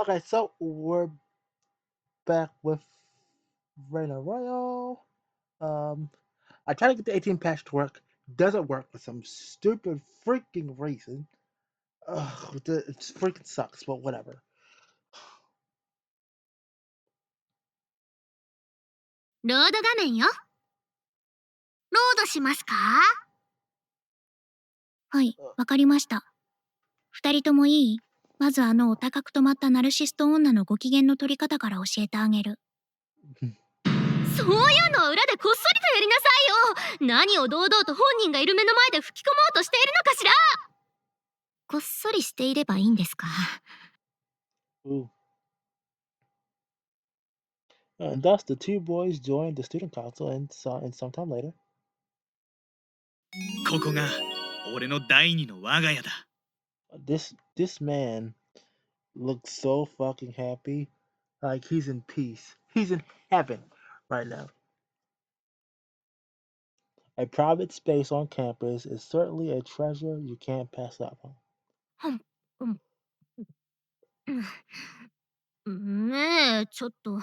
Okay, so we're back with Renai Royale. Um, I try to get the 18 patch to work. Doesn't work for some stupid freaking reason. Ugh, it freaking sucks, but whatever. ロード画面よ。ロードしますか？はい、わかりました。二人ともいい？まずお高く止まったナルシスト女のご機嫌の取り方から教えてあげる。そういうのは裏でこっそりとやりなさいよ。何を堂々と本人がいる目の前で吹き込もうとしているのかしら。こっそりしていればいいんですか？ Ooh. And thus, the two boys joined the student council, and sometime later, ここが俺の第二の我が家だ。this man looks so fucking happy, like he's in peace. He's in heaven right now. A private space on campus is certainly a treasure you can't pass up on. ねえ、ちょっと。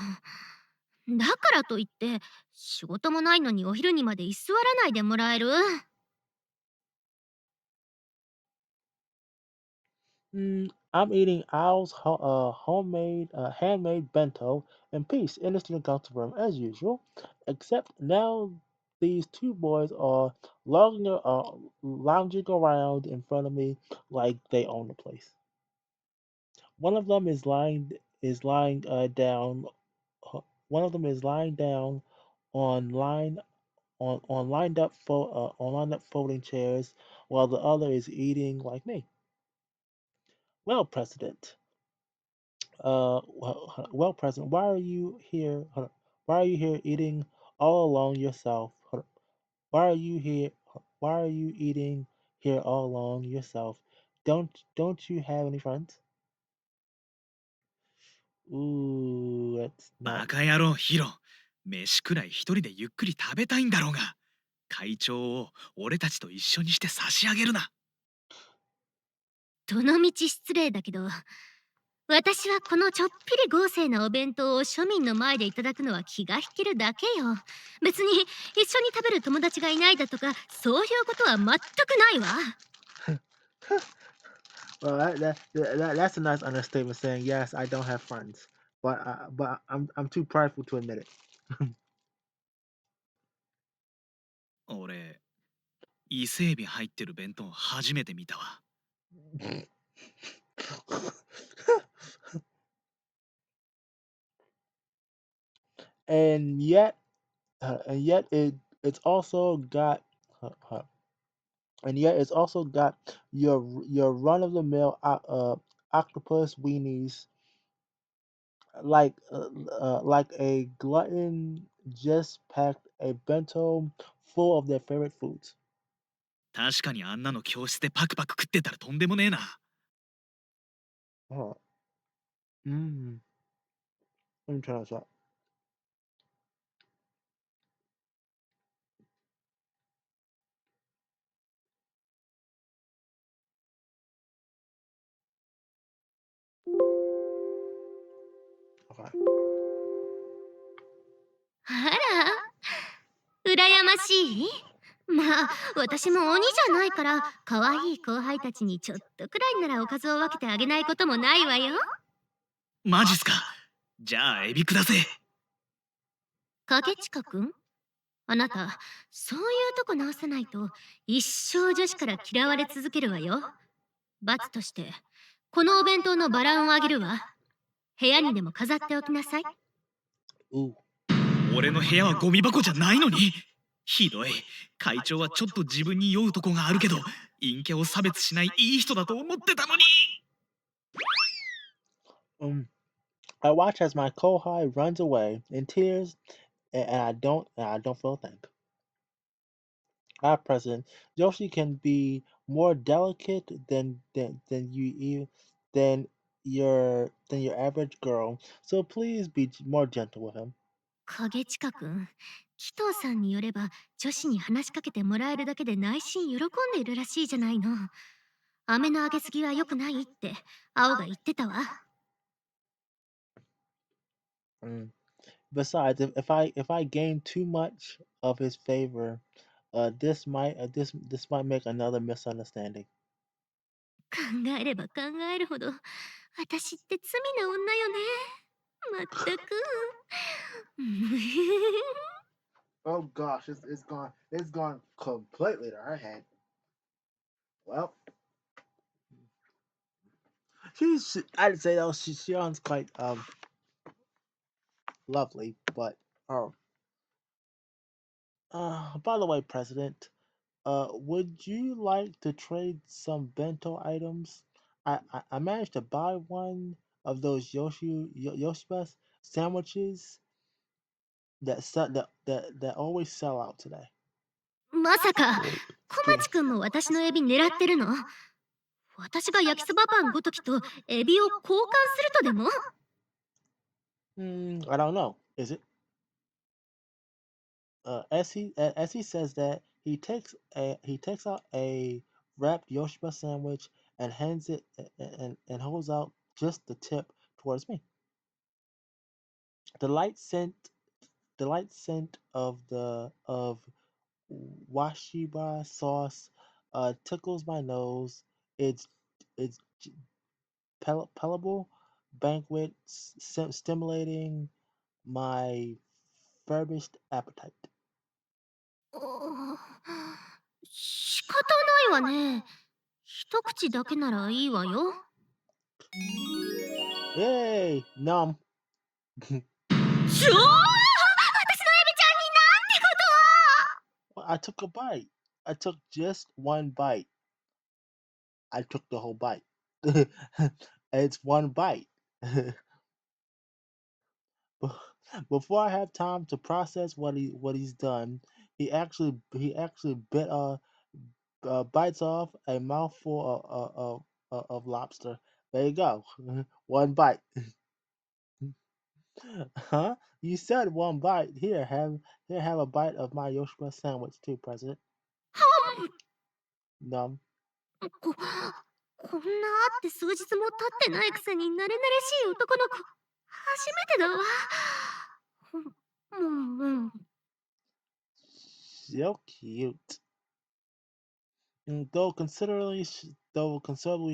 だからといって、仕事もないのにお昼にまで居座らないでもらえる？ I'm eating Owl's handmade bento in peace in the student council room as usual, except now these two boys are lounging around in front of me like they own the place. One of them is lying down. One of them is lying down on line on lined up folding chairs, while the other is eating like me. Well, President. President, why are you here? Why are you here eating all alone yourself? Why are you here? Why are you eating here all alone yourself? Don't you have any friends? Ooh, that's バ not. カ野郎ヒロ。飯くらい一人でゆっくり食べたいんだろうが。会長を俺たちと一緒にして差し上げるな。どのみち失礼だけど、私はこのちょっぴり豪勢なお弁当を庶民の前でいただくのは気が引けるだけよ。別に一緒に食べる友達がいないだとか、そういうことは全くないわ。Well, that's a nice understatement saying yes. I don't have friends, but I'm too prideful to admit it. 俺、伊勢海老入ってる弁当初めて見たわ。and yet it's also got uh, uh, and yet it's also got your run of the mill octopus weenies like a glutton just packed a bento full of their favorite foods. 確かにあんなの教室でパクパク食ってたらとんでもねえな。Oh, mm, let me try this out. Okay. あら、羨ましい？まあ、私も鬼じゃないから、可愛い後輩たちにちょっとくらいならおかずを分けてあげないこともないわよ。マジっすか。じゃあエビくだせ。影近くん、あなた、そういうとこ直さないと一生女子から嫌われ続けるわよ。罰として、このお弁当のバランをあげるわ。部屋にでも飾っておきなさい。Ooh. 俺の部屋はゴミ箱じゃないのに。ひどい。会長はちょっと自分に酔うとこがあるけど、陰キャを差別しないいい人だと思ってたのに。Um, I watch as my kohai runs away in tears, and I don't feel a thing. Our president, Yoshi can be more delicate than than your average girl. So please be more gentle with him. 影近くん、紀藤さんによれば女子に話しかけてもらえるだけで内心喜んでいるらしいじゃないの。飴のあげすぎは良くないって青が言ってたわ。Mm. Besides, if I gain too much of his favor, this might make another misunderstanding. 考えれば考えるほど、私って罪な女よね。まったく。Oh gosh, it's gone completely to her head. Well, I'd say though she sounds quite lovely, but oh, by the way, President, would you like to trade some bento items? I managed to buy one of those Yoshiba sandwiches that always sell out today. まさか、小 Excuse 町くんも私のエビ狙ってるの？私が焼きそばパンごときとエビを交換するとでも？ I don't know. Is it? As he says that he takes out a wrapped Yoshiba sandwich and hands it and holds out just the tip towards me. The light scent the light scent of washiba sauce tickles my nose. It's palatable, banquet stimulating my furbished appetite. 仕方ないわね。一口だけならいいわよ。Yay! Nom. ちょー、私のエビちゃんになんてことを。 Well, I took a bite. I took just one bite. I took the whole bite. It's one bite. Before I have time to process what he's done, he actually bites off a mouthful of lobster. There you go, one bite. Huh? You said one bite. Here, have a bite of my Yoshua sandwich too, President. Num. こんなって数日も経ってないくせに慣れ慣れしい男の子初めてだわ。もう。So cute. Though considerably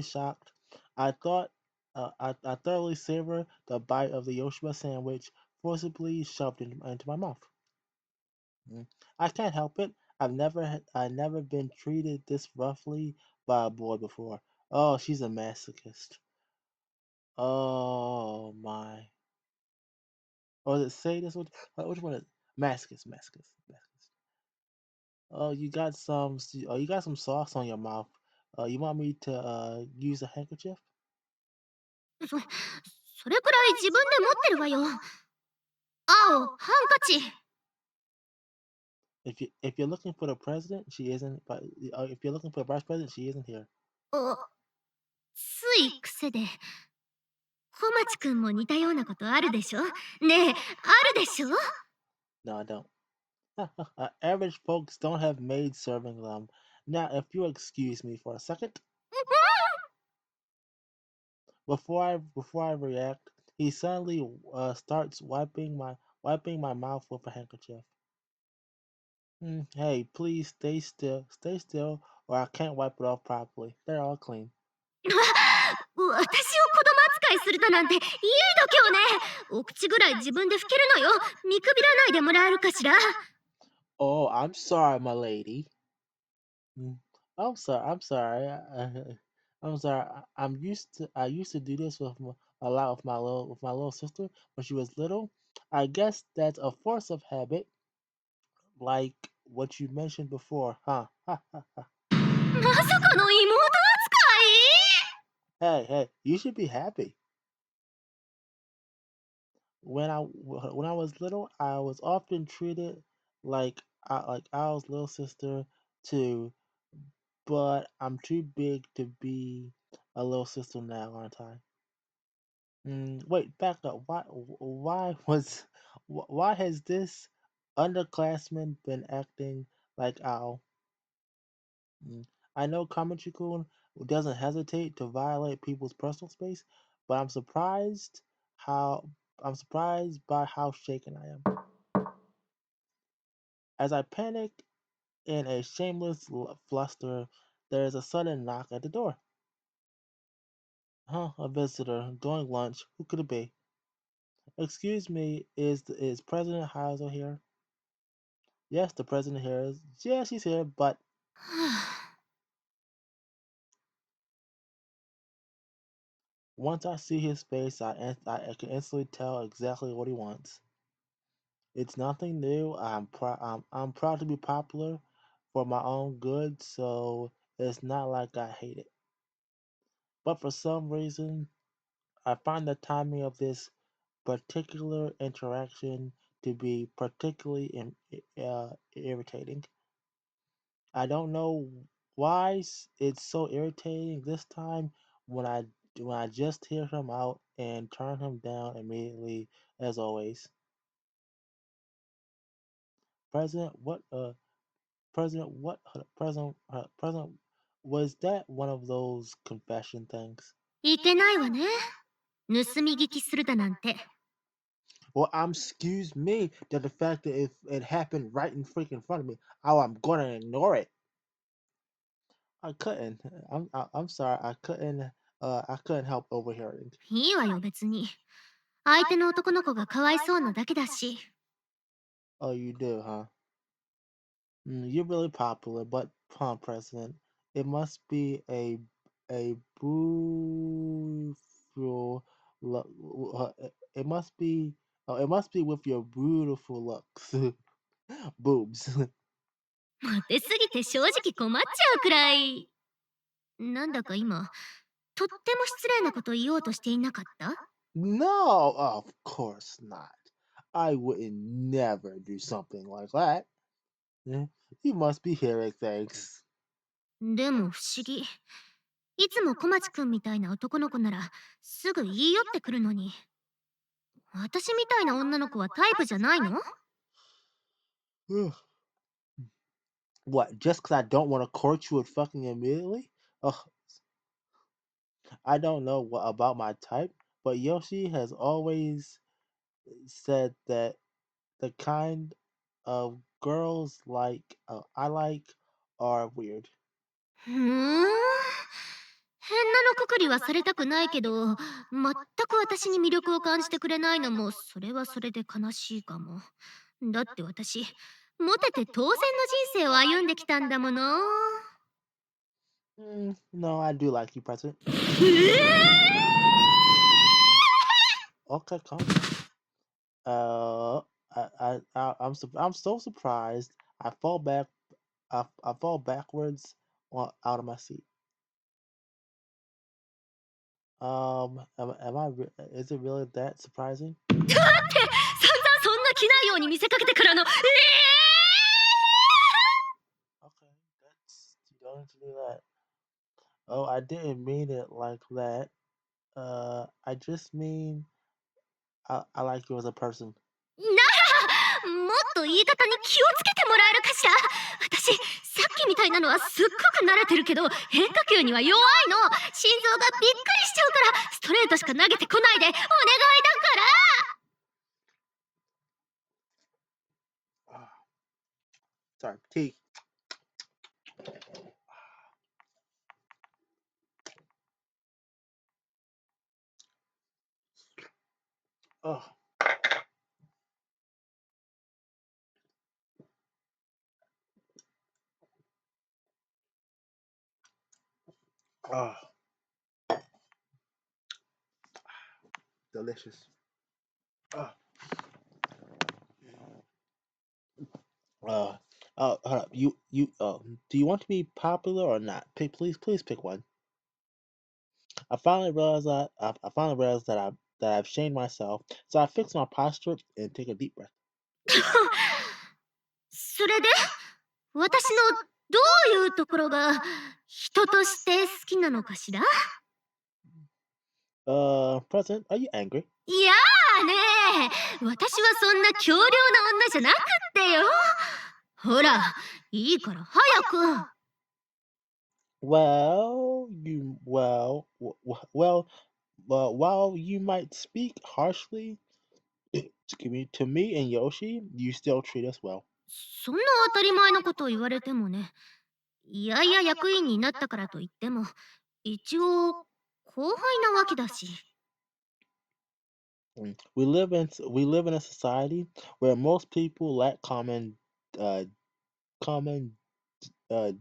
shocked, I thought I thoroughly savored the bite of the Yoshua sandwich forcibly shoved into my mouth. Mm. I can't help it. I never been treated this roughly by a boy before. Oh, she's a masochist. Oh my. Or does it say this one? Which one is masochist? Masochist. Oh, you got some sauce on your mouth. You want me to use a handkerchief? それくらい自分で持ってるわよ。青、ハンカチ。If you're looking for the president, she isn't. But if you're looking for the vice president, she isn't here. あ、つい癖で。小町くんも似たようなことあるでしょ？ねえ、あるでしょ？ No, I don't. Average folks don't have maids serving them. Now, if you excuse me for a second, before I react, he suddenly starts wiping my mouth with a handkerchief. Hey, please stay still, or I can't wipe it off properly. They're all clean. 私を子供扱いするだなんていい度胸ね。お口ぐらい自分で拭けるのよ。見くびらないでもらえるかしら。Oh, I'm sorry, my lady. Mm, I'm sorry. I'm sorry. I'm sorry. I used to do this a lot with my little sister when she was little. I guess that's a force of habit, like what you mentioned before, huh? Ha, ha, ha. まさかの妹扱い？ Hey, hey, you should be happy. When I was little, I was often treated like I was little sister too, but I'm too big to be a little sister now, aren't I? Wait, back up. Why has this underclassman been acting like Al? Mm, I know Kamichi-kun doesn't hesitate to violate people's personal space, but I'm surprised how I'm surprised by how shaken I am. As I panic in a shameless fluster, there is a sudden knock at the door. Huh, a visitor, going lunch. Who could it be? Excuse me, is President Heiser here? Yes, the president here is. Yeah, she's here, but once I see his face, I can instantly tell exactly what he wants. It's nothing new. I'm proud to be popular for my own good, so it's not like I hate it. But for some reason, I find the timing of this particular interaction to be particularly irritating. I don't know why it's so irritating this time when I just hear him out and turn him down immediately as always. President, President, was that one of those confession things? いけないわね。盗み聞きするだなんて。Well, excuse me that the fact that if it happened right in freaking front of me, how I'm gonna ignore it. I couldn't. I'm sorry. I couldn't help overhearing. いいわよ別に。相手の男の子がかわいそうなだけだし。Oh, you do, huh? You're really popular, but President, it must be a beautiful look. It must be. Oh, it must be with your beautiful looks, boobs. モテすぎて正直困っちゃうくらい。なんだか今、とっても失礼なこと言おうとしていなかった？ No, of course not. I wouldn't never do something like that. Eh, You must be hearing things. でも不思議。いつも小町くんみたいな男の子ならすぐ言い寄ってくるのに。私みたいな女の子はタイプじゃないの？ What? Just because I don't want to court you with fucking immediately? Ugh, I don't know what about my type, but Yoshi has always said that the kind of girls I like are weird. ふーん。変なのくくりはされたくないけど、全く私に魅力を感じてくれないのもそれはそれで悲しいかも。だって私、モテて当然の人生を歩んできたんだもの。No, I do like you, President. え Okay, calm down. Uh, I'm so surprised. I fall back. I fall backwards out of my seat. Is it really that surprising? だって散々そんな気ないように見せかけてからのOkay, you don't need to do that. Oh, I didn't mean it like that. I just mean I like you as a person. ならもっと言い方に気をつけてもらえるかしら。私さっきみたいなのはすっごく慣れてるけど変化球には弱いの。心臓がびっくりしちゃうからストレートしか投げてこないでお願いだから。Sorry, tea. Oh, oh, delicious. Oh, uh, hold up. Do you want to be popular or not? Please pick one. I finally realized that I've shamed myself. So I fix my posture and take a deep breath. それで私のどういうところが人として好きなのかしら。President, are you angry? いやーねー、私はそんな強量な女じゃなくってよ。ほら、いいから早く。Well, while you might speak harshly, To me and Yoshi, you still treat us well. そんな当たり前のことを言われてもね。いやいや役員になったからといっても、一応後輩なわけだし。We live in a society where most people lack uh common uh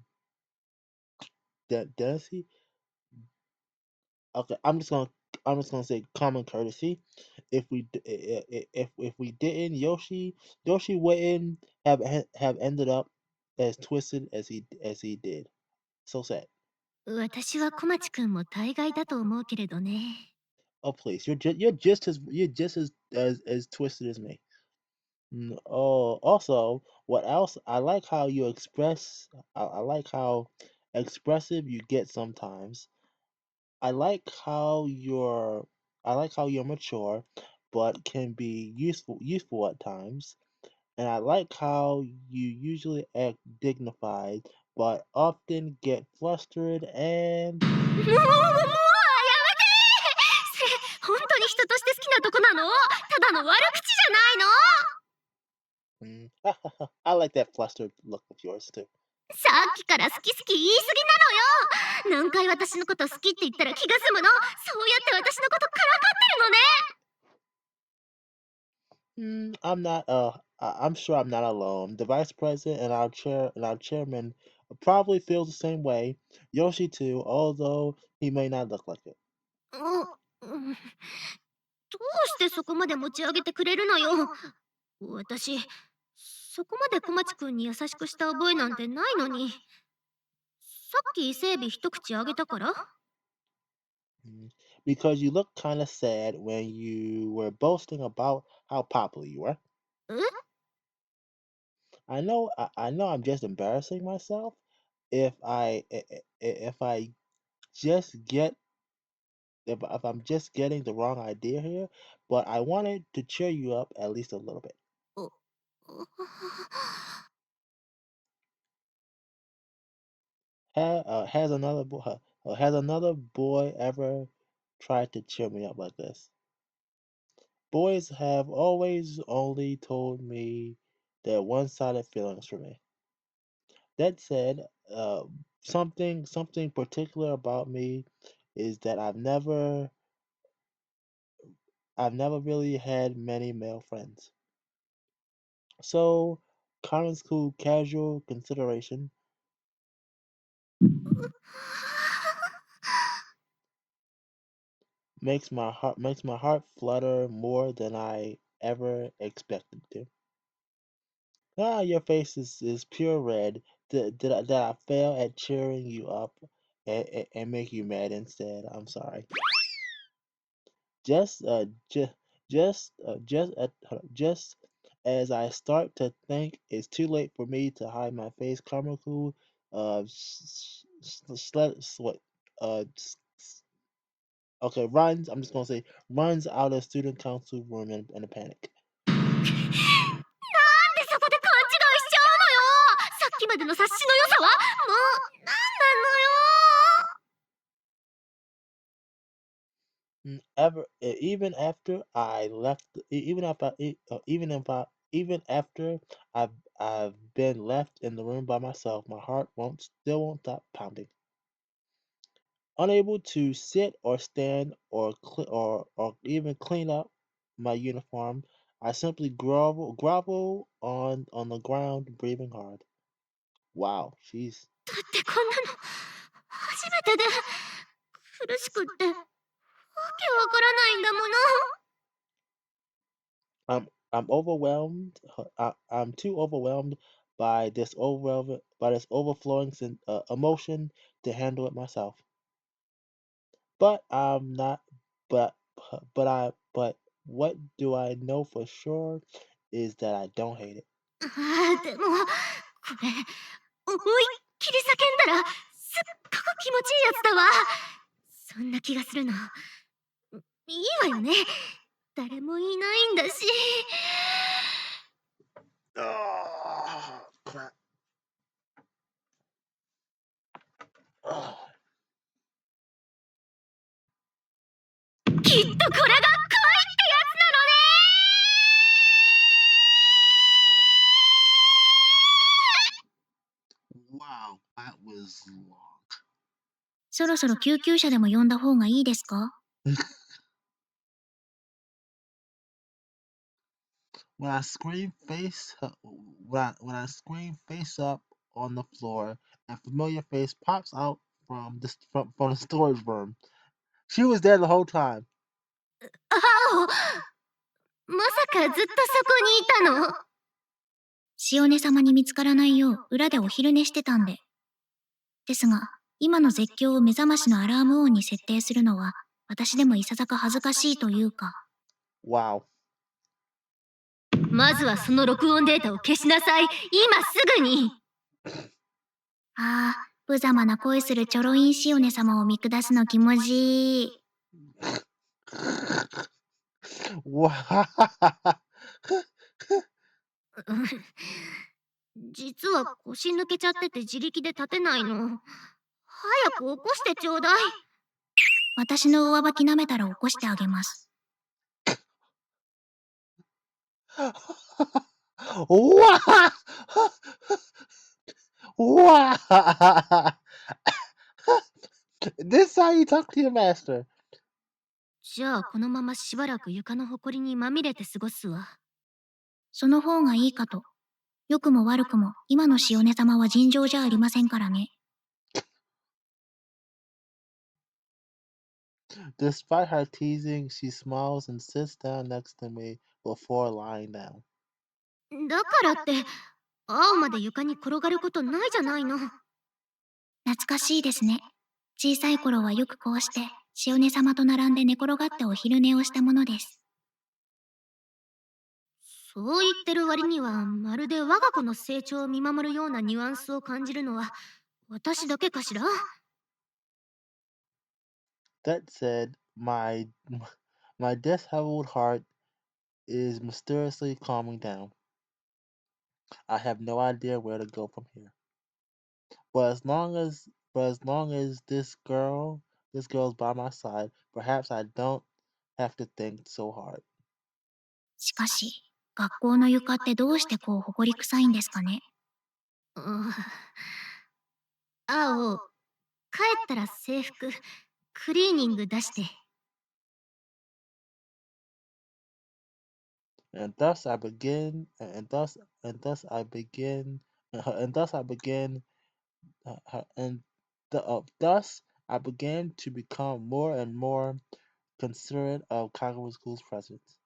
decency. Okay, I'm just gonna say common courtesy. If we didn't, Yoshi wouldn't have ended up as twisted as he did. So sad. 私は小町くんも大概だと思うけれどね。Oh please, you're just as twisted as me. Oh, also, what else? I like how expressive you get sometimes. I like how you're I like how you're mature, but can be useful at times. And I like how you usually act dignified, but often get flustered and もうやめてそれ、本当に人として好きなとこなの？ただの悪口じゃないの？ mm, I like that flustered look of yours too. さっきから好き好き言い過ぎなのよ。何回私のこと好きって言ったら気が済むの？そうやって私のことからかってるのね。I'm sure I'm not alone. The vice president and our chairman probably feels the same way. Yoshi too, although he may not look like it. どうしてそこまで持ち上げてくれるのよ。私、そこまで小町くんに優しくした覚えなんてないのに。さっき伊勢海老一口あげたから？ Mm. Because you look kind of sad when you were boasting about how popular you were. え I know I'm just embarrassing myself if I just get if I'm just getting the wrong idea here, but I wanted to cheer you up at least a little bit. Has another boy ever tried to cheer me up like this? Boys have always only told me their one-sided feelings for me. That said, something particular about me is that I've never really had many male friends. So, common school casual consideration makes my heart flutter more than I ever expected to. Ah, your face is pure red. Did I fail at cheering you up and make you mad instead? I'm sorry. Just just as I start to think it's too late for me to hide my face, comical what okay runs. I'm just gonna say runs out of student council room in a panic. なんでそこで勘違いしちゃうのよ。さっきまでの察しの良さはもう、なんなのよ。Even after I left, even if I, even after I've been left in the room by myself, my heart won't stop pounding. Unable to sit or stand or even clean up my uniform, I simply grovel on the ground, breathing hard. Wow, she's だってこんなの初めてで苦しくってわけわからないんだもの。I'm overwhelmed. I'm too overwhelmed by this overflowing emotion to handle it myself. But I'm not. But but what do I know for sure is that I don't hate it. でもこれ思いっきり叫んだらすっごく気持ちいいやつだわ。そんな気がするの。いいわよね。誰もいないんだし。Oh, crap. Oh. きっとこれが恋ってやつなのね。そろそろ救急車でも呼んだ方がいいですか？ When I scream face, when I scream face up on the floor, a familiar face pops out from the storage room. She was there the whole time. あお、まさかずっとそこにいたの？塩根様に見つからないよう裏でお昼寝してたんで。ですが、今の絶叫を目覚ましのアラーム音に設定するのは、私でもいささか恥ずかしいというか。Wow. まずはその録音データを消しなさい。今すぐに。ああ、無様な恋するチョロイン塩根様を見下すの気持ちいい。Wow. 実は腰抜けちゃってて自力で立てないの。早く起こしてちょうだい。私の上履き舐めたら起こしてあげます。Wow. Wow. This is how you talk to your master. じゃあこのまましばらく床のほこりにまみれて過ごすわ。その方がいいかと。良くも悪くも今の塩根様は尋常じゃありませんからね。Despite her teasing, she smiles and sits down next to me before lying down. だからって、青まで床に転がることないじゃないの。懐かしいですね。小さい頃はよくこうして、塩根様と並んで寝転がってお昼寝をしたものです。そう言ってる割には、まるで我が子の成長を見守るようなニュアンスを感じるのは、私だけかしら？ That said, my disheveled heart is mysteriously calming down. I have no idea where to go from here. But as long as this girl's by my side, perhaps I don't have to think so hard. しかし、学校の床ってどうしてこう埃臭いんですかね？青、帰ったら制服、クリーニング出して。And thus I begin, and thus I begin, and thus I begin, thus I began to become more and more considerate of Kagawa School's presence.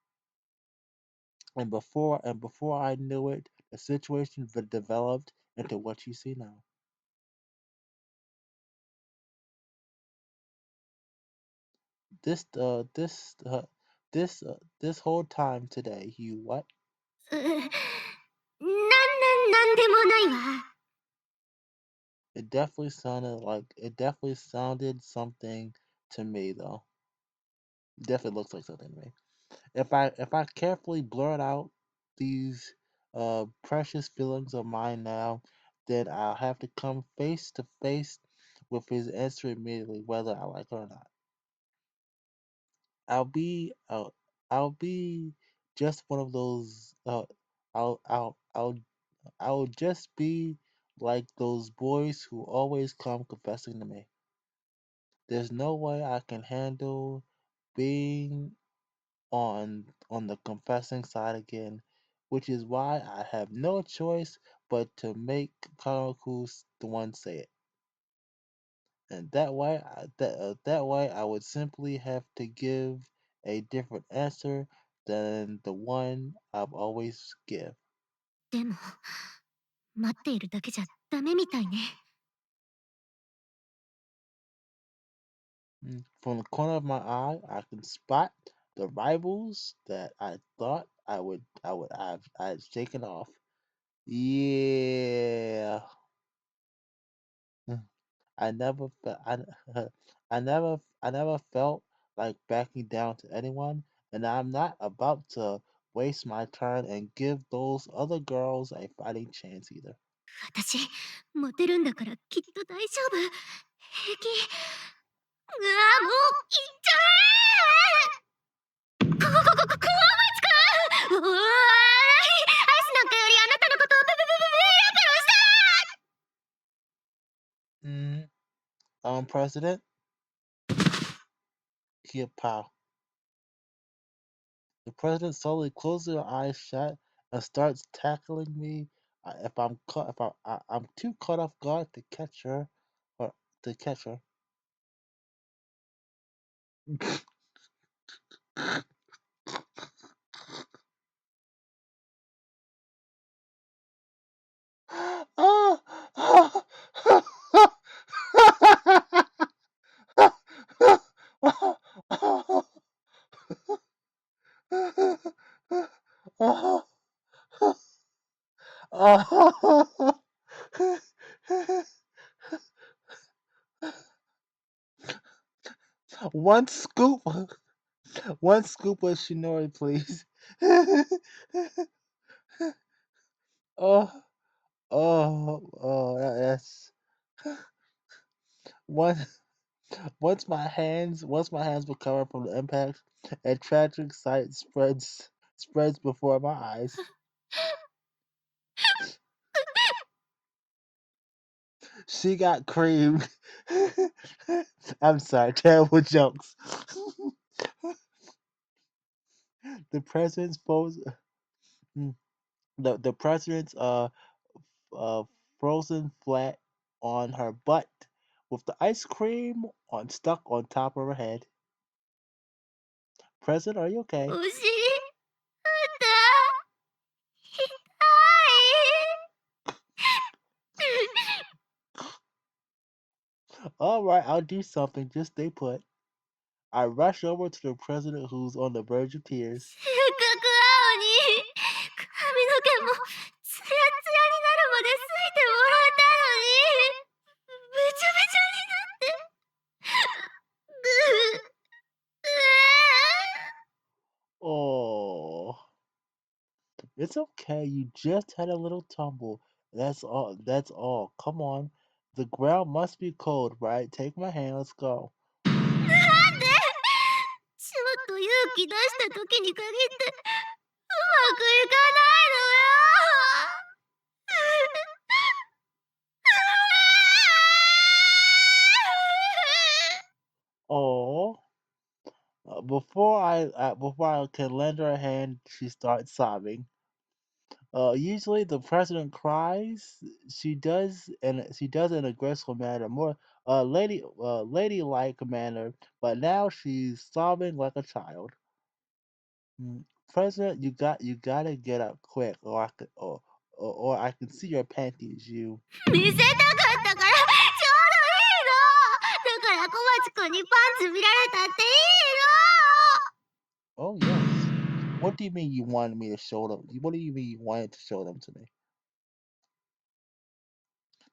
And before I knew it, the situation developed into what you see now. This this this whole time today, you what? なんでもないわ。It definitely sounded something to me though. It definitely looks like something to me. If I carefully blurt out these precious feelings of mine now, then I'll have to come face to face with his answer immediately, whether I like it or not. I'll be uh, I'll be just one of those. I'll just be like those boys who always come confessing to me. There's no way I can handle being on the confessing side again, which is why I have no choice but to make Karaku the one say it. And that way I would simply have to give a different answer than the one I've always give. でも、待っているだけじゃダメみたいね。From the corner of my eye, I can spot the rivals that I thought I'd shaken off. Yeah. I never felt I never felt like backing down to anyone, and I'm not about to waste my turn and give those other girls a fighting chance either. 私、モテるんだからきっと大丈夫。平気。うわ、もう、いっちゃえー！思いつく！うわー、アイスなんかよりあなたのことをやってました！ Madam President, Kia Pow. The president slowly closes her eyes shut and starts tackling me. If I'm caught, if I'm too caught off guard to catch her, or to catch her. Oh, oh, one scoop, one scoop of Shinori, please. Oh, that's one. Once my hands recover from the impact, a tragic sight spreads before my eyes. She got creamed. I'm sorry, terrible jokes. The president's pose, mm, the president's uh frozen flat on her butt with the ice cream on stuck on top of her head. President, are you okay? お尻、痛い。All right, I'll do something. Just stay put. I rush over to the president who's on the verge of tears. せっかく青に髪の毛もツヤツヤになるまですいてもらったのに、べちゃべちゃになって。Oh, it's okay. You just had a little tumble. That's all. That's all. Come on. The ground must be cold, right? Take my hand. Let's go. なんでちょっと勇気出した時に限ってうまくいかないのよ。Oh, before I can lend her a hand, she starts sobbing. Usually the president cries. She does in a graceful manner, more ladylike manner. But now she's sobbing like a child. Mm, President, you gotta get up quick, or I can see your panties. You. 見せたかったからちょうどいいの。だから小町くんにパンツ見られたっていい Oh yes. What do you mean you wanted me to show them? What do you mean you wanted to show them to me?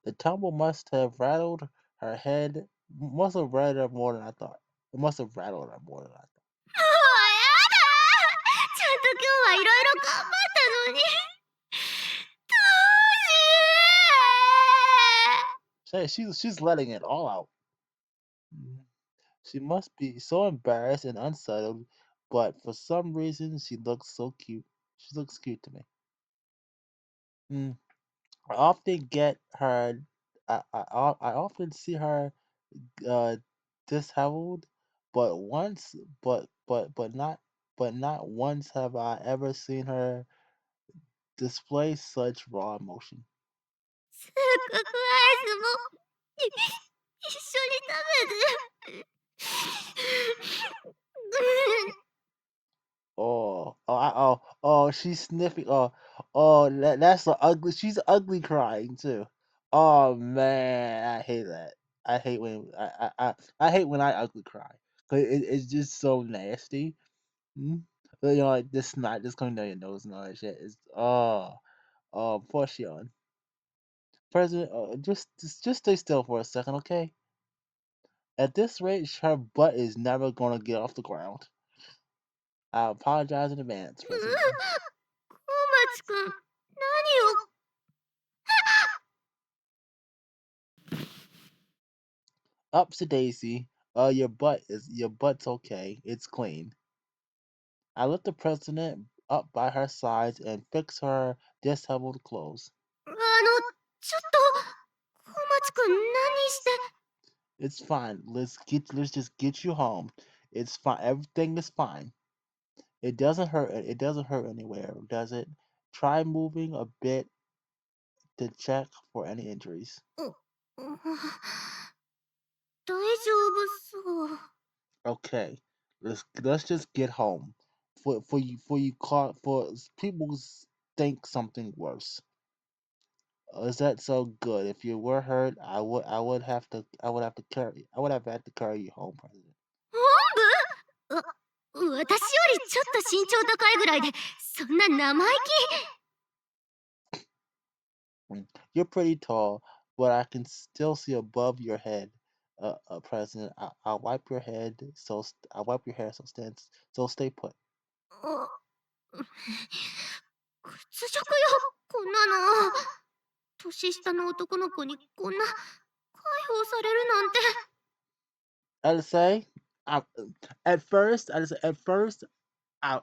The tumble must have rattled her head. Must have rattled her more than I thought. It must have rattled her more than I thought. の。もうやだ。ちゃんと今日はいろいろ頑張ったのに。どうしよ She's letting it all out. Mm. She must be so embarrassed and unsettled, but for some reason she looks so cute. She looks cute to me. Mm. I often get her. I often see her uh, disheveled, but not once have I ever seen her display such raw emotion. せっかくアイスも一緒に食べて。She's sniffing. That's the ugly. She's ugly crying too. Oh man, I hate that. I hate when I ugly cry. 'Cause it's just so nasty. Mm? Like this snot just coming down your nose and all that shit. Poor Shion. President, just stay still for a second, okay? At this rate, her butt is never gonna get off the ground. I apologize in advance, President. 小町くん、何を。Ups to Daisy. Your butt's okay. It's clean. I lift the president up by her sides and fix her disheveled clothes. ちょっと、小町くん何して。It's fine. Let's just get you home. It's fine. Everything is fine. It doesn't hurt. It doesn't hurt anywhere, does it? Try moving a bit to check for any injuries. 大丈夫そう。Okay, let's just get home. For people think something worse. Is that so good? If you were hurt, I would have had to carry you home, President. 私よりちょっと身長高いぐらいで、そんな生意You're pretty tall, but I can still see above your head, President. I'll wipe your head, I'll wipe your hair, so stay put. 気。屈辱よ、こんなの。年下の男の子にこんな解放されるなんて。I'd say, I, at first, I,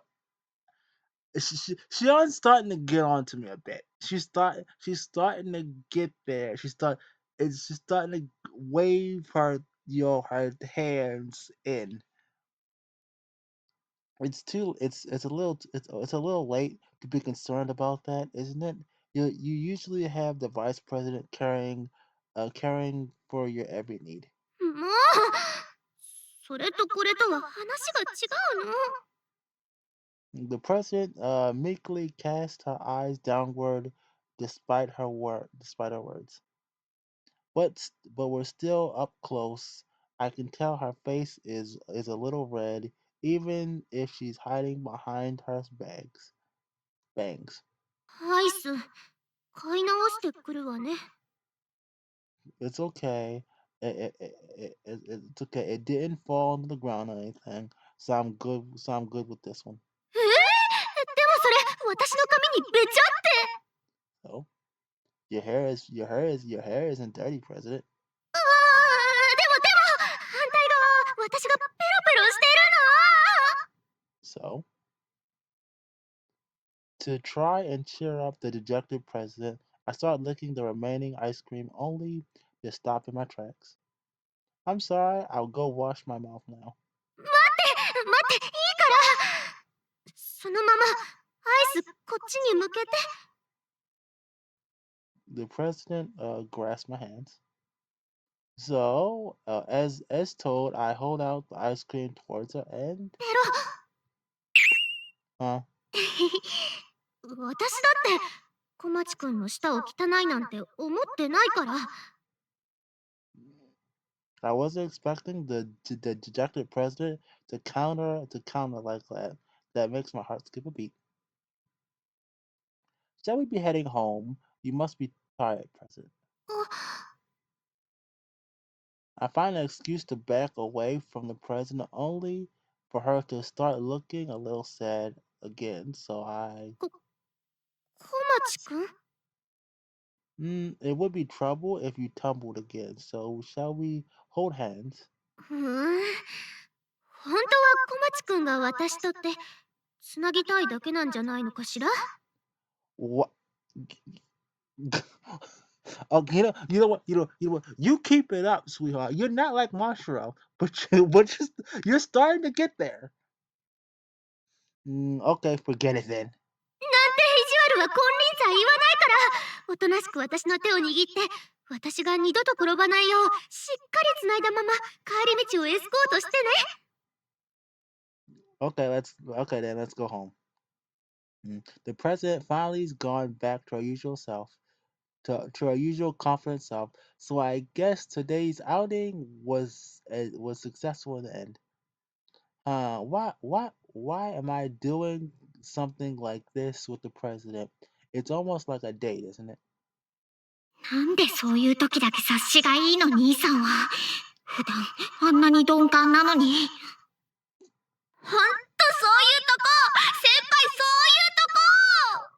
Shion's starting to get on to me a bit. She's starting to get there. She's starting to wave her hands in. It's a little late to be concerned about that, isn't it? You usually have the vice president caring for your every need. もう、それとこれとは話が違うの。The president meekly cast her eyes downward despite her words. But we're still up close. I can tell her face is a little red, even if she's hiding behind her bangs. アイス、買い直してくるわね。It's okay. It's okay. It didn't fall on the ground or anything, so I'm good. So I'm good with this one. でもそれ、私の髪にべちゃって。So your hair isn't dirty, President. でも、反対側、私がペロペロしてるの。So to try and cheer up the dejected president, I start licking the remaining ice cream only to stop in my tracks. I'm sorry. I'll go wash my mouth now. 待って、いいから。そのまま、アイスこっちに向けて。The president grasped my hands. So, as told, I hold out the ice cream towards her and ペ huh. ロ。私だって、小町くんの舌を汚いなんて思ってないから。I wasn't expecting the dejected president to counter like that. That makes my heart skip a beat. Shall we be heading home? You must be tired, President. あ、I find an excuse to back away from the president only for her to start looking a little sad again. So小町くん。it would be trouble if you tumbled again. So shall we hold hands? 本当は小町くんが私とってつなぎたいだけなんじゃないのかしら。 What? Oh, you know what? You keep it up, sweetheart. You're not like Marshall, you're starting to get there. Okay, forget it then. なんて意地悪は金輪際言わないから。おとなしく私の手を握って、私が二度と転ばないようしっかりつないだまま帰り道をエスコートしてね。Okay, then let's go home. The president finally's gone back to her usual self, to her usual confident self. So I guess today's outing was successful in the end. Why am I doing something like this with the president? It's almost like a date, isn't it? なんでそういう時だけ察しがいいの兄さんは。普段あんなに鈍感なのに。ほんとそういうとこ、先輩そういうとこ。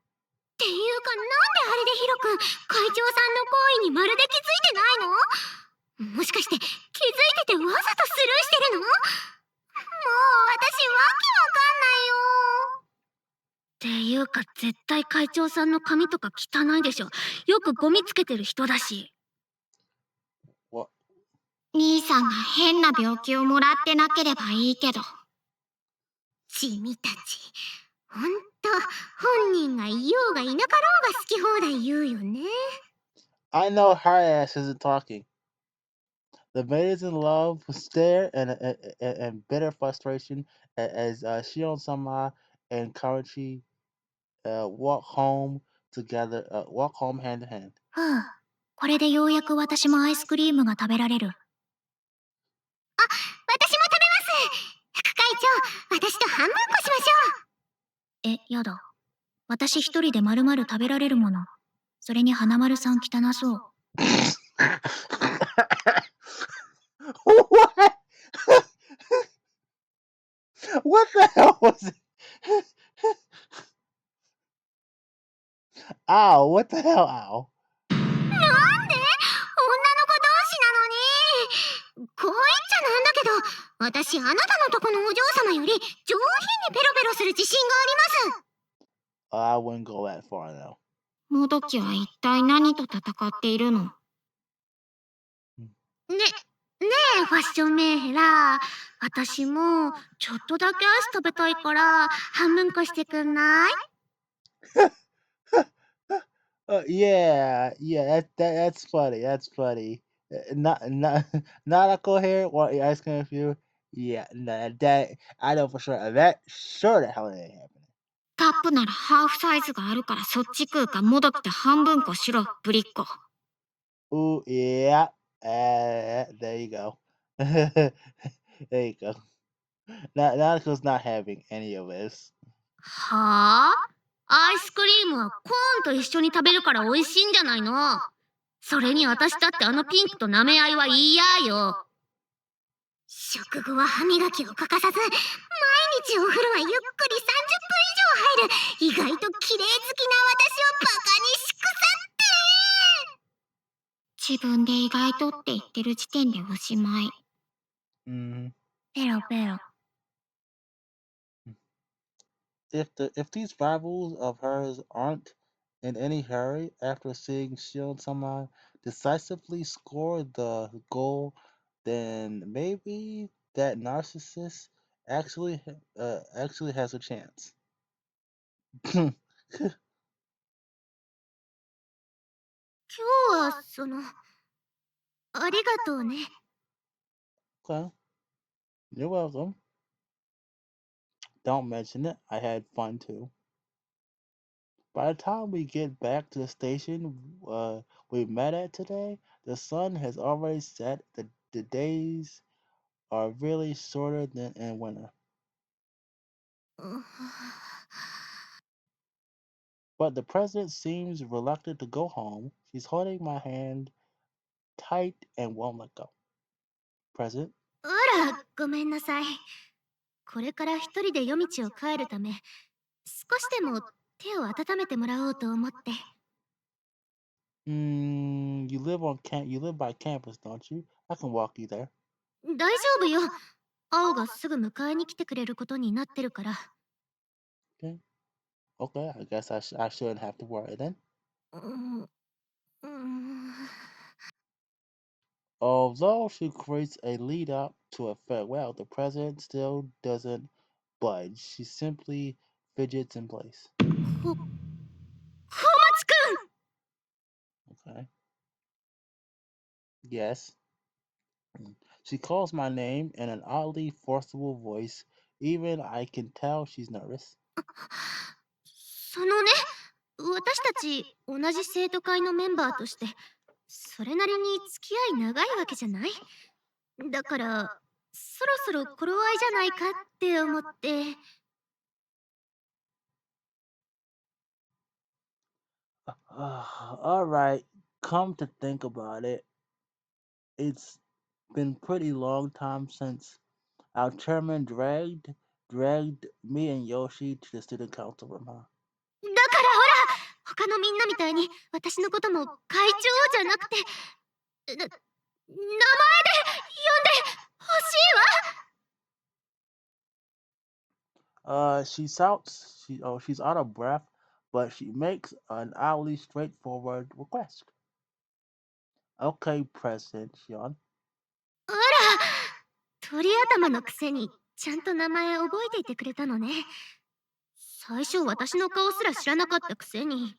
っていうかなんであれでヒロくん会長さんの行為にまるで気づいてないの？もしかして気づいててわざとスルーしてるの？もう私わけわかんないよ。っていうか絶対会長さんの髪とか汚いでしょ。よくゴミつけてる人だし。What? 兄さんが変な病気をもらってなければいいけど。チミたち、ほんと、本人がいようがいなかろうが好き放題言うよね。I know her ass isn't talking. The maidens in love stare in bitter frustration as Shion Sama and Karachi walk home together, walk home hand in hand. ふう、これでようやく私もアイスクリームが食べられる。あ、私も食べます。副会長、私と半分こしましょう。え、やだ。私一人で丸々食べられるもの。それに花丸さん汚そう。What? What the hell was it? Ow, what the hell, ow? なんで女の子同士なのに。こう言っちゃなんだけど、私あなたのとこのお嬢様より上品にペロペロする自信があります。I wouldn't go that far though. もどきは一体何と戦っているの？ねえ、ファッションメンヘラ。私もちょっとだけアイス食べたいから半分こしてくんない？Yeah, that's funny. That's funny. Not not a coherent want ice cream with you. Yeah, no, that I know for sure. That sure the hell ain't happening. カップならハーフサイズがあるからそっち食うかもどきで半分こしろ、ぶりっ子。Ooh, yeah. There you go. There you go. Nanako's not having any of this. はあ？アイスクリームはコーンと一緒に食べるから美味しいんじゃないの？それに私だってあのピンクと舐め合いは嫌よ。食後は歯磨きを欠かさず、毎日お風呂はゆっくり30分以上入る、意外と綺麗好きな私をバカにしくさって。自分で意外とって言ってる時点でおしまい。Hmm. ペロペロ。If these rivals of hers aren't in any hurry after seeing Shield Sama decisively score the goal, then maybe that narcissist actually has a chance. Okay. 今日はありがとうね。You're welcome. Don't mention it. I had fun too. By the time we get back to the station we met at today, the sun has already set. The days are really shorter than in winter. But the president seems reluctant to go home. She's holding my hand tight and won't let go. President? あら、ごめんなさい。これから一人で夜道を帰るため、少しでも手を温めてもらおうと思って。You live by campus, don't you? I can walk you there. 大丈夫よ。青がすぐ迎えに来てくれることになってるから。Okay. Okay, I guess I shouldn't have to worry then. うん、うん。Although she creates a lead up to a farewell, the president still doesn't budge. She simply fidgets in place. 小松くん。Okay. Yes. She calls my name in an oddly forcible voice. Even I can tell she's nervous. ね、私たち同じ生徒会のメンバーとして、それなりに付き合い長いわけじゃない？だから、そろそろ頃合いじゃないかって思って。All right. Come to think about it, it's been pretty long time since our chairman dragged me and Yoshi to the student council room, huh? だからほら、他のみんなみたいに私のことも会長じゃなくて、名前で呼んでほしいわ。She's out of breath, but she makes an oddly straightforward request. Okay, President Sean. 鳥頭のくせにちゃんと名前覚えていてくれたのね。最初私の顔すら知らなかったくせに。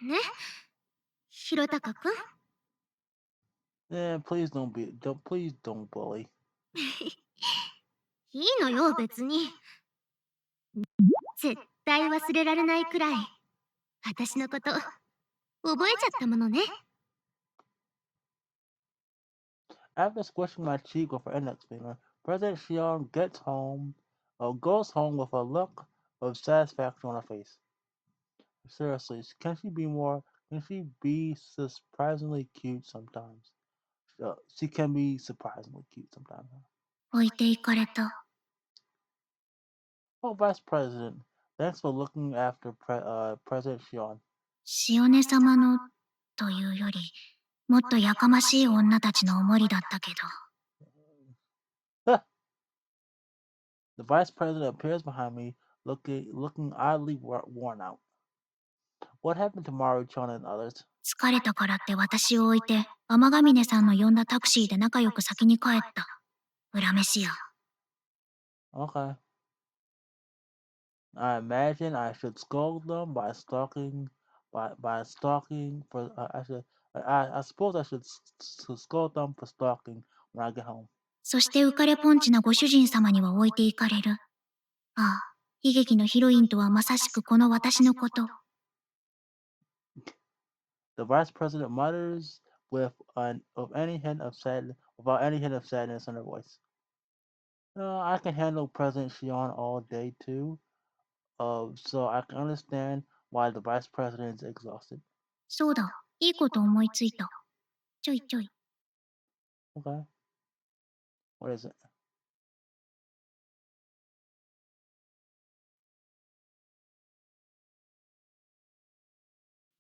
ね、ひろたかくん。please don't bully. いいのよ、別に。絶対忘れられないくらい、私のこと覚えちゃったものね。After squishing my cheek with her index finger, President Xion goes home with a look of satisfaction on her face. Seriously, can she be surprisingly cute sometimes? She can be surprisingly cute sometimes. 置いていかれた。Oh, Vice President, thanks for looking after President Xion. 塩根様のというより、もっとやかましい女たちのおもりだったけど。The Vice President appears behind me, looking oddly worn out. What happened to Maru-chan and others? 疲れたからって私を置いて、天ヶ峰さんの呼んだタクシーで仲良く先に帰った。恨めしや。Okay. I imagine I should scold them by stalking for I suppose I should scold them for stalking when I get home. そして浮かれポンチなご主人様には置いていかれる。ああ、悲劇のヒロインとはまさしくこの私のこと。The vice president mutters without any hint of sadness in her voice. I can handle President Xion all day too. So I can understand why the vice president is exhausted. そうだ、いいこと思いついた。ちょいちょい。Okay. What is it?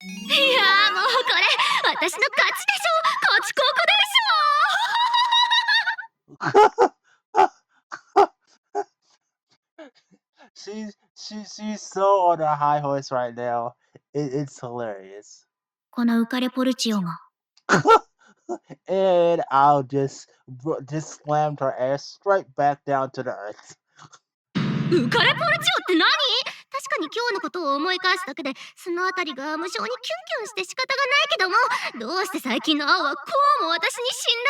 いやーもうこれ、私の勝ちでしょ。勝ちここでしshe's so on a high horse right now. It's hilarious. この浮かれポルチオが。And I'll just slammed her ass straight back down to the earth. 浮かれポルチオって何？確かに今日のことを思い返すだけで、そのあたりが無性にキュンキュンして仕方がないけども、どうして最近の青はこうも私に辛辣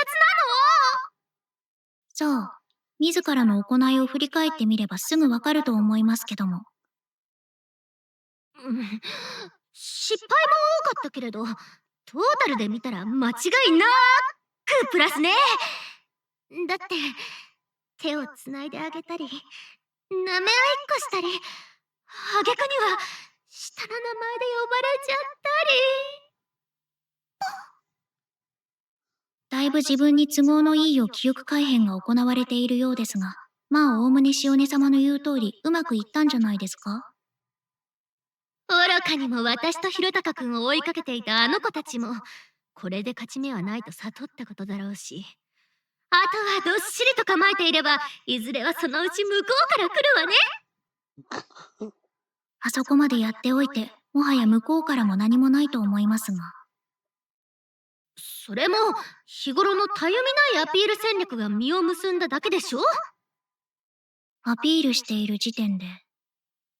なの？さあ、自らの行いを振り返ってみればすぐわかると思いますけども。失敗も多かったけれど、トータルで見たら間違いなくプラスね。だって手をつないであげたり、舐め合いっこしたり、挙句には下の名前で呼ばれちゃったり。だいぶ自分に都合のいいよ記憶改変が行われているようですが、まあおおむね塩根様の言う通りうまくいったんじゃないですか？愚かにも私とひろたかくんを追いかけていたあの子たちも、これで勝ち目はないと悟ったことだろうし、あとはどっしりと構えていれば、いずれはそのうち向こうから来るわね。あそこまでやっておいて、もはや向こうからも何もないと思いますが。それも日頃のたゆみないアピール戦略が実を結んだだけでしょ？アピールしている時点で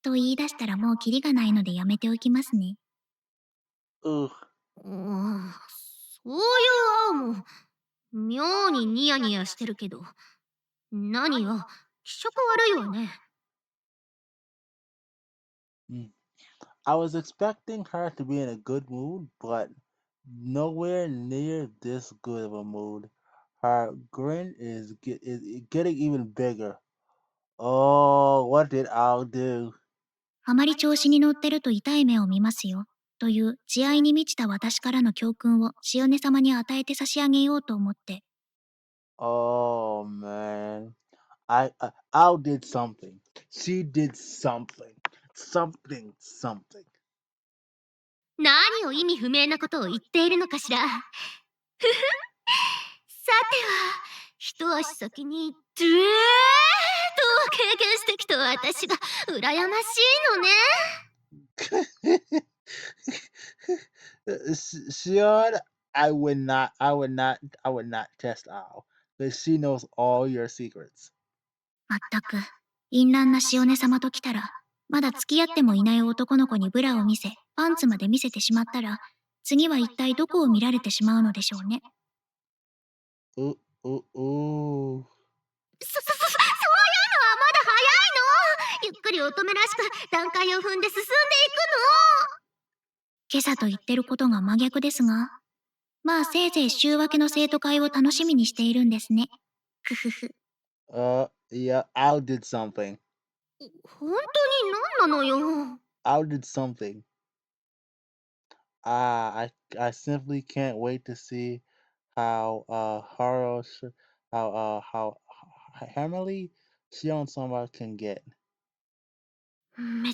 と言い出したらもうキリがないのでやめておきますね。Ugh. そういう青も妙にニヤニヤしてるけど、何よ、気色悪いわね。I was expecting her to be in a good mood, but nowhere near this good of a mood. Her grin is getting even bigger. Oh, what did I do? あまり調子に乗ってると痛い目を見ますよ。という慈愛に満ちた私からの教訓を塩根様に与えて差し上げようと思って。Oh man, I did something. She did something. Something. 何を意味不明なことを言っているのかしら。ふふ。さては、一足先にデュエートを経験してきた私が羨ましいのね。Sean, I would not test Al. that she knows all your secrets. まったく、淫乱な塩根様と来たら、まだ付き合ってもいない男の子にブラを見せ、パンツまで見せてしまったら、次は一体どこを見られてしまうのでしょうね。Ooh, ooh, ooh. そういうのはまだ早いの。ゆっくり乙女らしく段階を踏んで進んでいくの。今朝と言ってることが真逆ですが、まあせいぜい週明けの生徒会を楽しみにしているんですね。ふふふ。Yeah, Al did something. 本当に何なのよ。Al did something. I simply can't wait to see how how Hammerly Shion Sama can get. めっ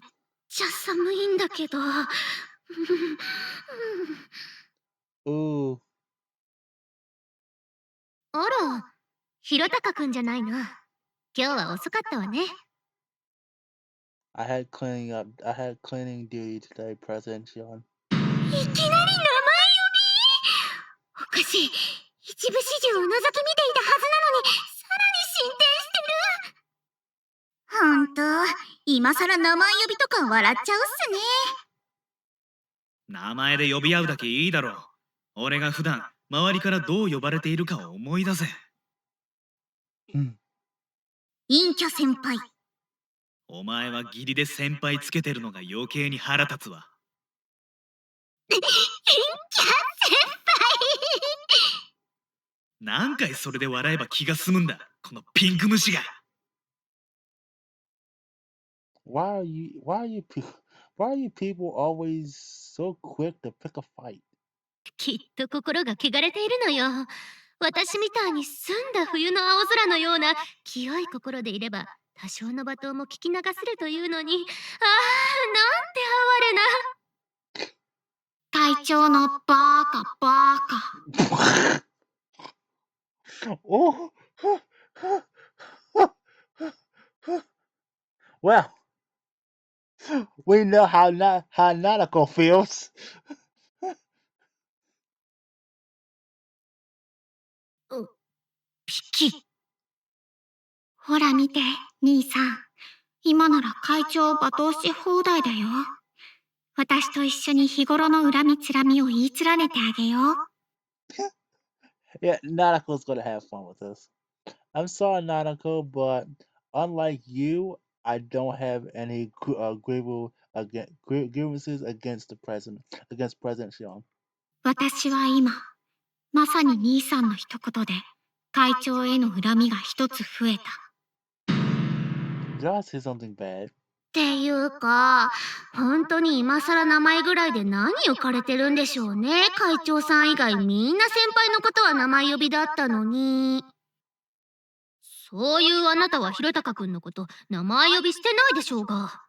ちゃ寒いんだけど。Ooh, あら、ひろたかくんじゃないの。今日は遅かったわね。I had cleaning duty today, President Shion. いきなり名前呼び。おかしい。一部始終を覗き見ていたはずなのに、さらに進展してる。ほんと、今さら名前呼びとか笑っちゃうっすね。名前で呼び合うだけいいだろう。俺が普段周りからどう呼ばれているかを思い出せ。隠居先輩。お前は義理で先輩つけてるのが余計に腹立つわ。隠居先何回それで笑えば気が済むんだ、このピンク虫が。Why are you people always so quick to pick a fight? きっと心が汚れているのよ。私みたいに澄んだ冬の青空のような清い心でいれば多少の罵倒も聞き流せるというのに、なんて哀れな。会長のバカ。Oh, well, we know how Nanako feels. ピキ。ほら見て、兄さん。今なら会長を罵倒し放題だよ。私と一緒に日頃の恨みつらみを言い連ねてあげよう。Yeah, Nanako's gonna have fun with this. I'm sorry, Nanako, but unlike you, I don't have any grievances against President Xiong. 私は今、まさに兄さんの一言で、会長への恨みが一つ増えた。Did I say something bad? っていうか、本当に今更名前ぐらいで何浮かれてるんでしょうね。会長さん以外みんな先輩のことは名前呼びだったのに。そういうあなたはひろたかくんのこと名前呼びしてないでしょうが。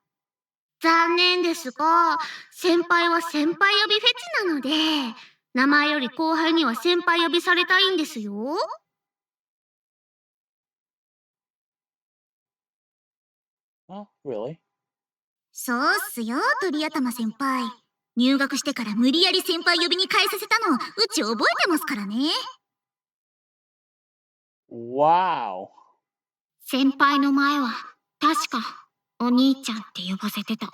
残念ですが、先輩は先輩呼びフェチなので、名前より後輩には先輩呼びされたいんですよ。Oh, really? そうっすよ、鳥頭先輩。入学してから無理やり先輩呼びに変えさせたの、うち覚えてますからね。Wow. 先輩の前は、確か、お兄ちゃんって呼ばせてた。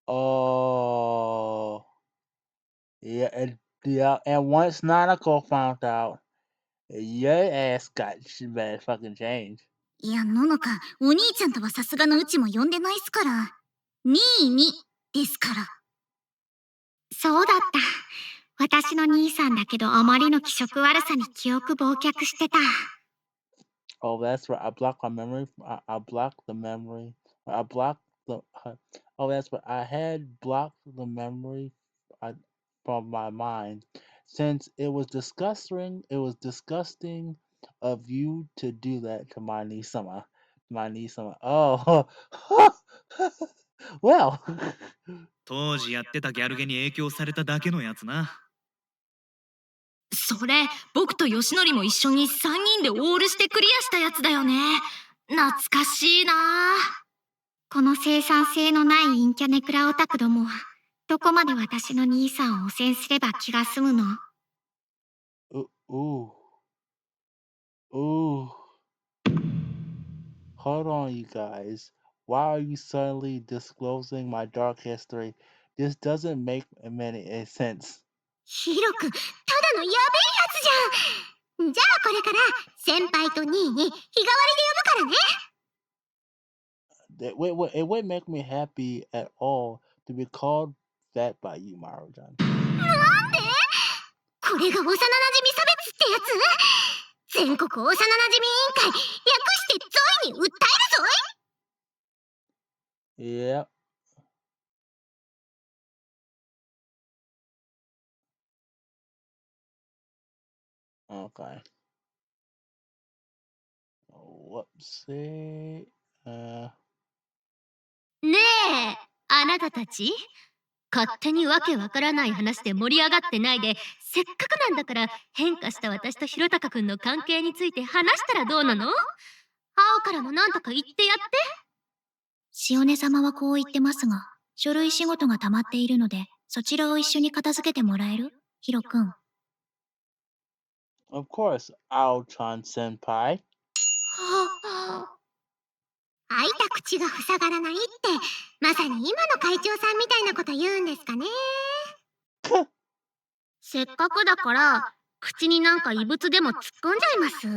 Oh, yeah, and once Nanako found out, your ass got bad fucking changed. いや、ののか、お兄ちゃんとはさすがのうちも呼んでないっすから。にーに、ですから。そうだった。私の兄さんだけどあまりの気色悪さに記憶忘却してた。Oh, that's right. I blocked my memory. I blocked the memory. I blocked the. Oh, that's right. I had blocked the memory from my mind since it was disgusting. It was disgusting of you to do that to my niece Summer. My niece Summer. Oh, well. 当時やってたギャルゲに影響されただけのやつな。それ、僕と吉典も一緒に3人でオールしてクリアしたやつだよね。懐かしいな。この生産性のない陰キャネクラオタクどもは、どこまで私の兄さんを汚染すれば気が済むの？Ooh. Ooh, hold on, you guys. Why are you suddenly disclosing my dark history? This doesn't make many sense. ヒロ君、ただのやべえやつじゃん。じゃあこれから先輩と兄に日替わりで呼ぶからね。It wouldn't make me happy at all to be called that by you, Marujan. なんで？これが幼馴染差別ってやつ？全国幼馴染委員会、略してゾイに訴えるぞい。 Yep. Okay. Whoopsie. ねえ、あなたたち、勝手にわけわからない話で盛り上がってないで、せっかくなんだから変化した私とひろたかくんの関係について話したらどうなの？青からもなんとか言ってやって。塩根様はこう言ってますが、書類仕事が溜まっているので、そちらを一緒に片付けてもらえる？ヒロくん。Of course, Ao-chan senpai. 開いた口が塞がらないって、まさに今の会長さんみたいなこと言うんですかね。せっかくだから、口になんか異物でも突っ込んじゃいます？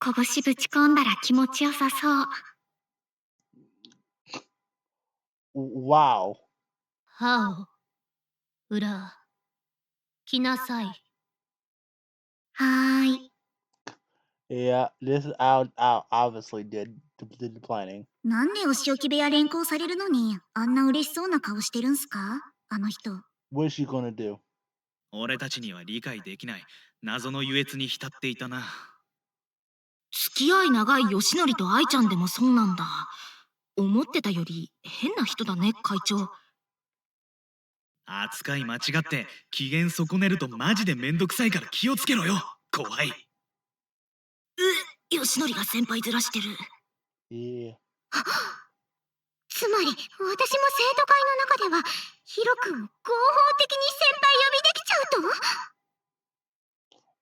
拳ぶち込んだら気持ちよさそう。Wow. はお、裏、来なさい。はーい。Yeah, this is Ao obviously did the planning. なんでお仕置き部屋連行されるのに、あんな嬉しそうな顔してるんすか？あの人。What is she gonna do? 俺たちには理解できない謎の優越に浸っていたな。付き合い長い吉典と愛ちゃんでもそうなんだ。思ってたより変な人だね、会長。扱い間違って機嫌損ねるとマジでめんどくさいから気をつけろよ、後輩。吉典が先輩ずらしてる。Yeah. つまり、私も生徒会の中では、ヒロ君を合法的に先輩呼びできちゃう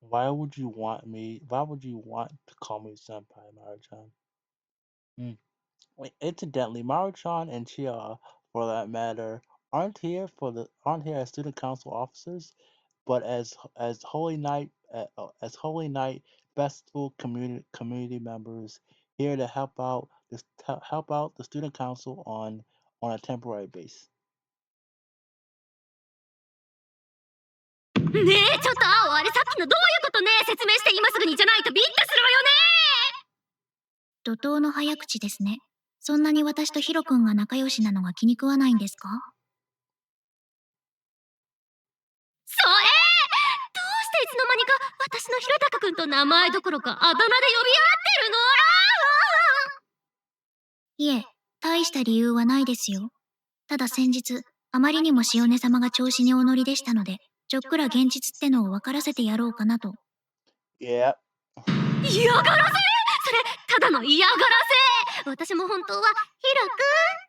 と？ Why would you want to call me senpai, Maruchan? Wait, incidentally, Maruchan and Chia, for that matter, aren't here as student council officers, but as Holy Night Festival community members here to help out the student council on a temporary base. ねえ、ちょっと青、あれさっきのどういうことね？説明して今すぐにじゃないとビンタするわよね。怒涛の早口ですね。そんなに私とヒロ君が仲良しなのが気に食わないんですか？それ！どうしていつの間にか私のひろたかくんと名前どころかあだ名で呼び合ってるの？いえ、大した理由はないですよ。ただ先日、あまりにも塩根様が調子にお乗りでしたので、ちょっくら現実ってのを分からせてやろうかなと。Yeah. 嫌がらせ？それ、ただの嫌がらせ。私も本当は、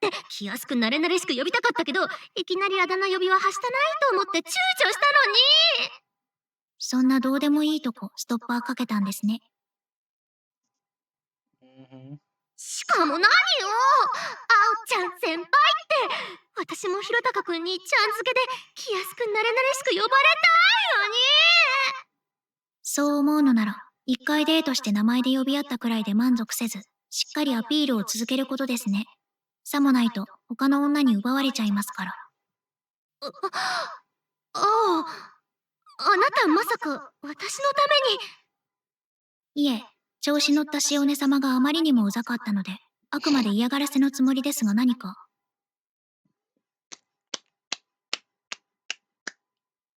ヒロくんって気安くなれなれしく呼びたかったけど、いきなりあだ名呼びははしたないと思って躊躇したのに。そんなどうでもいいとこ、ストッパーかけたんですね。しかも何よ、あおちゃん先輩って。私もひろたかくんにちゃん付けで気安くなれなれしく呼ばれたいのに。そう思うのなら、一回デートして名前で呼び合ったくらいで満足せず、しっかりアピールを続けることですね。さもないと他の女に奪われちゃいますから。ああ、あなたまさか私のために。いえ、調子乗った塩根様があまりにもうざかったので、あくまで嫌がらせのつもりですが何か。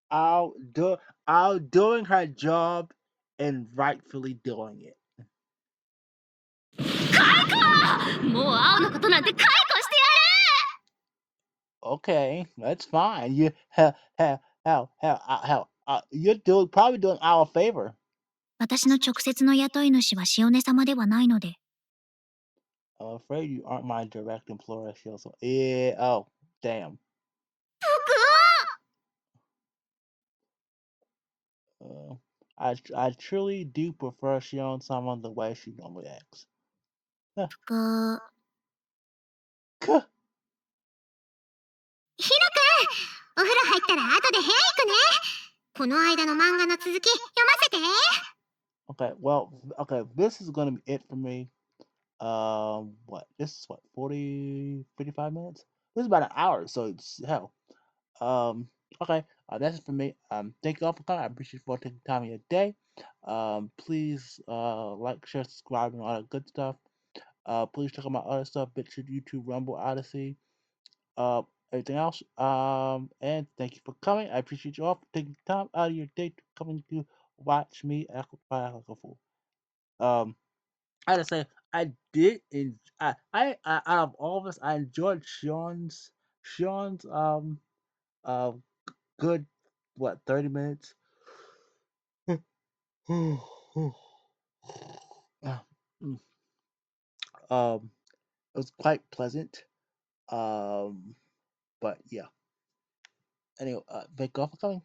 Out doing her job and rightfully doing it. 解雇！もう青のことなんて解雇してやる！ Okay, that's fine. You're probably doing our favor. 私の直接の雇い主は塩根様ではないので。I'm afraid you aren't my direct employer, so yeah. Oh, damn. 僕！ I truly do prefer showing someone the way she normally acts. Huh. く、Kuh. ひろくん、お風呂入ったら後で部屋行くね。この間の漫画の続き読ませて。Okay, well, okay, this is gonna be it for me. What? This is what, 40, 55 minutes? This is about an hour, so it's hell. Um, okay, that's it for me. Thank you all for coming. I appreciate you for taking time of your day. Please, like, share, subscribe, and all that good stuff. Please check out my other stuff, BitChute, YouTube, Rumble, Odyssey, uh, everything else. And thank you for coming. I appreciate you all for taking time out of your day to come to watch me act like a fool. Um, I gotta say, I did. Out of all of us, I enjoyed Sean's uh good, what, 30 minutes. Ah, mm, it was quite pleasant. But yeah. Anyway, thank you all for coming.